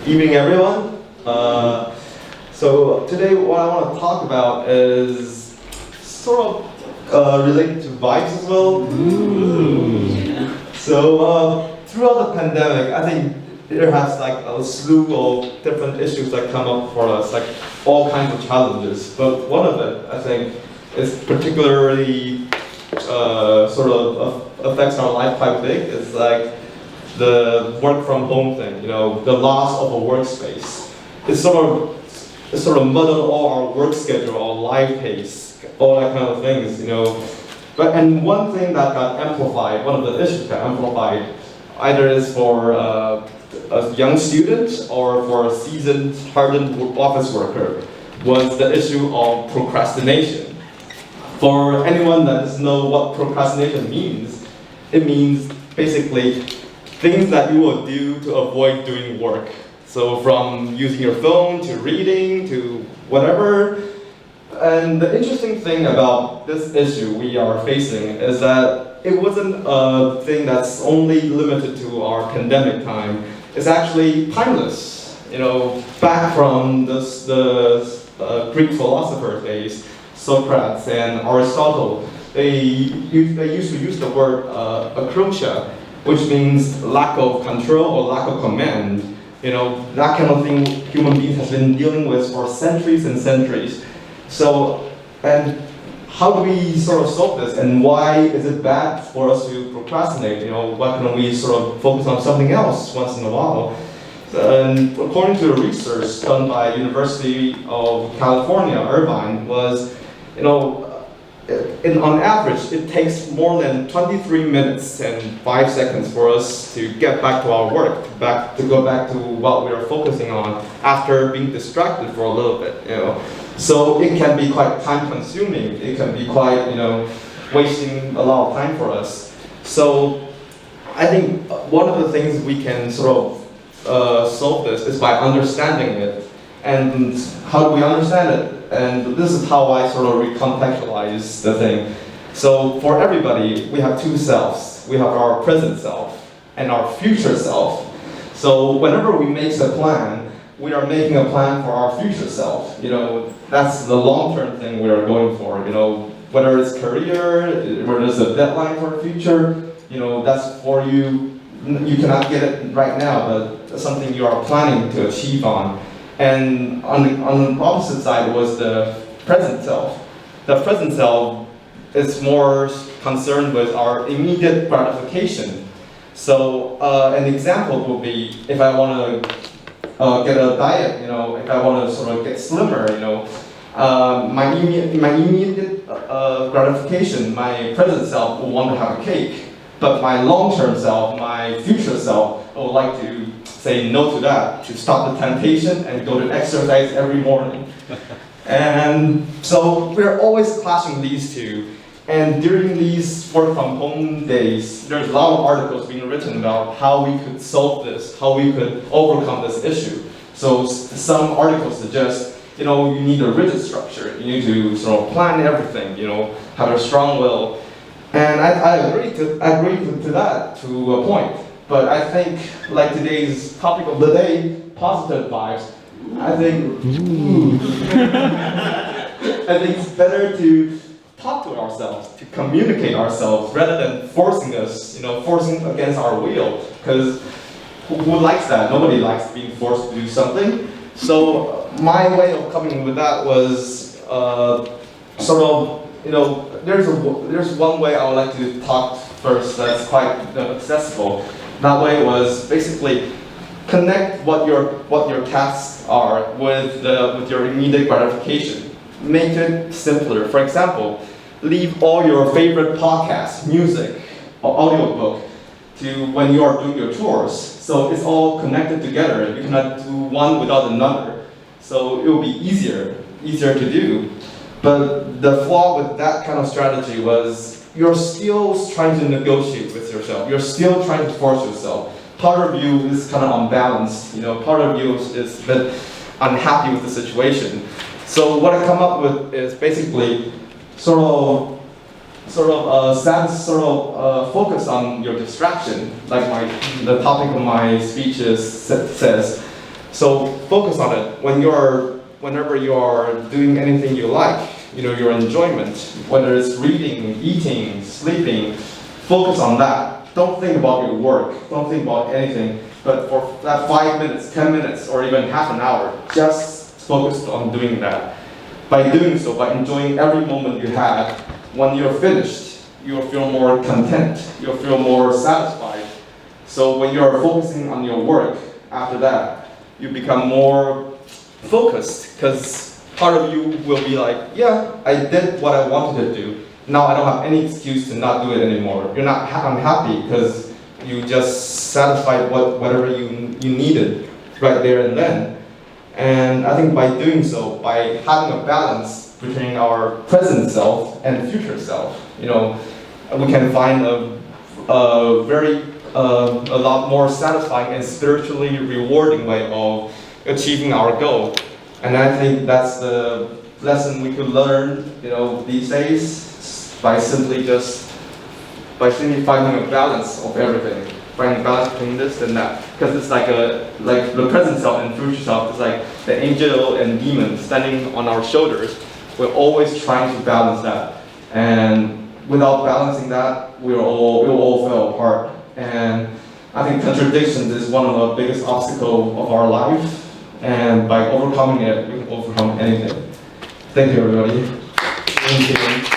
Evening, everyone. So today what I want to talk about is sort of related to vibes as well. So throughout the pandemic, I think there has like a slew of different issues that come up for us, like all kinds of challenges. But one of it, I think, is particularly sort of affects our life quite big. It's like the work from home thing, the loss of a workspace. It sort of muddled all our work schedule, our life pace, all that kind of things, And one thing that got amplified, one of the issues that got amplified, either is for a young student or for a seasoned, hardened office worker, was the issue of procrastination. For anyone that doesn't know what procrastination means, it means basically things that you will do to avoid doing work. So from using your phone to reading to whatever. And the interesting thing about this issue we are facing is that it wasn't a thing that's only limited to our pandemic time. It's actually timeless. Back from the Greek philosopher days, Socrates and Aristotle, they used to use the word akrotia, which means lack of control or lack of command. That kind of thing human beings have been dealing with for centuries and centuries. So, and how do we sort of solve this, and why is it bad for us to procrastinate? Why can't we sort of focus on something else once in a while? And according to the research done by University of California, Irvine, was, on average, it takes more than 23 minutes and 5 seconds for us to get back to our work, to go back to what we are focusing on after being distracted for a little bit. So it can be quite time-consuming. It can be quite, wasting a lot of time for us. So I think one of the things we can sort of solve this is by understanding it. And how do we understand it? And this is how I sort of recontextualize the thing. So for everybody, we have two selves. We have our present self and our future self. So whenever we make a plan, we are making a plan for our future self. That's the long-term thing we are going for. Whether it's career, whether it's a deadline for the future, that's for you. You cannot get it right now, but that's something you are planning to achieve on. And on the opposite side was the present self. The present self is more concerned with our immediate gratification. So an example would be if I want to get a diet, if I want to sort of get slimmer, my immediate gratification, my present self will want to have a cake. But my long-term self, my future self, would like to say no to that, to stop the temptation and go to exercise every morning. And so we're always clashing these two. And during these work from home days, there's a lot of articles being written about how we could solve this, how we could overcome this issue. So some articles suggest, you need a rigid structure. You need to sort of plan everything, have a strong will. And I agree to that to a point. But I think, like today's topic of the day, positive vibes, I think it's better to talk to ourselves, to communicate ourselves, rather than forcing against our will. Because who likes that? Nobody likes being forced to do something. So my way of coming with that was there's one way I would like to talk first that's quite accessible. That way was basically connect what your tasks are with your immediate gratification. Make it simpler. For example, leave all your favorite podcasts, music, or audiobook to when you are doing your chores. So it's all connected together. You cannot do one without another. So it will be easier to do. But the flaw with that kind of strategy was you're still trying to negotiate with yourself. You're still trying to force yourself. Part of you is kind of unbalanced. Part of you is a bit unhappy with the situation. So what I come up with is basically focus on your distraction, like the topic of my speech says. So focus on it. Whenever you are doing anything you like, your enjoyment, whether it's reading, eating, sleeping, focus on that. Don't think about your work. Don't think about anything. But for that 5 minutes, 10 minutes, or even half an hour, just focus on doing that. By doing so, by enjoying every moment you have, when you're finished, you'll feel more content. You'll feel more satisfied. So when you're focusing on your work, after that, you become more focused, because part of you will be like, yeah, I did what I wanted to do. Now I don't have any excuse to not do it anymore. You're not unhappy because you just satisfied whatever you needed right there and then. And I think by doing so, by having a balance between our present self and future self, we can find a lot more satisfying and spiritually rewarding way of achieving our goal. And I think that's the lesson we could learn, these days, by simply finding a balance of everything, finding a balance between this and that. Because it's like the present self and future self is like the angel and demon standing on our shoulders. We're always trying to balance that, and without balancing that, we will all fall apart. And I think contradictions is one of the biggest obstacles of our life. And by overcoming it, we can overcome anything. Thank you, everybody. Thank you.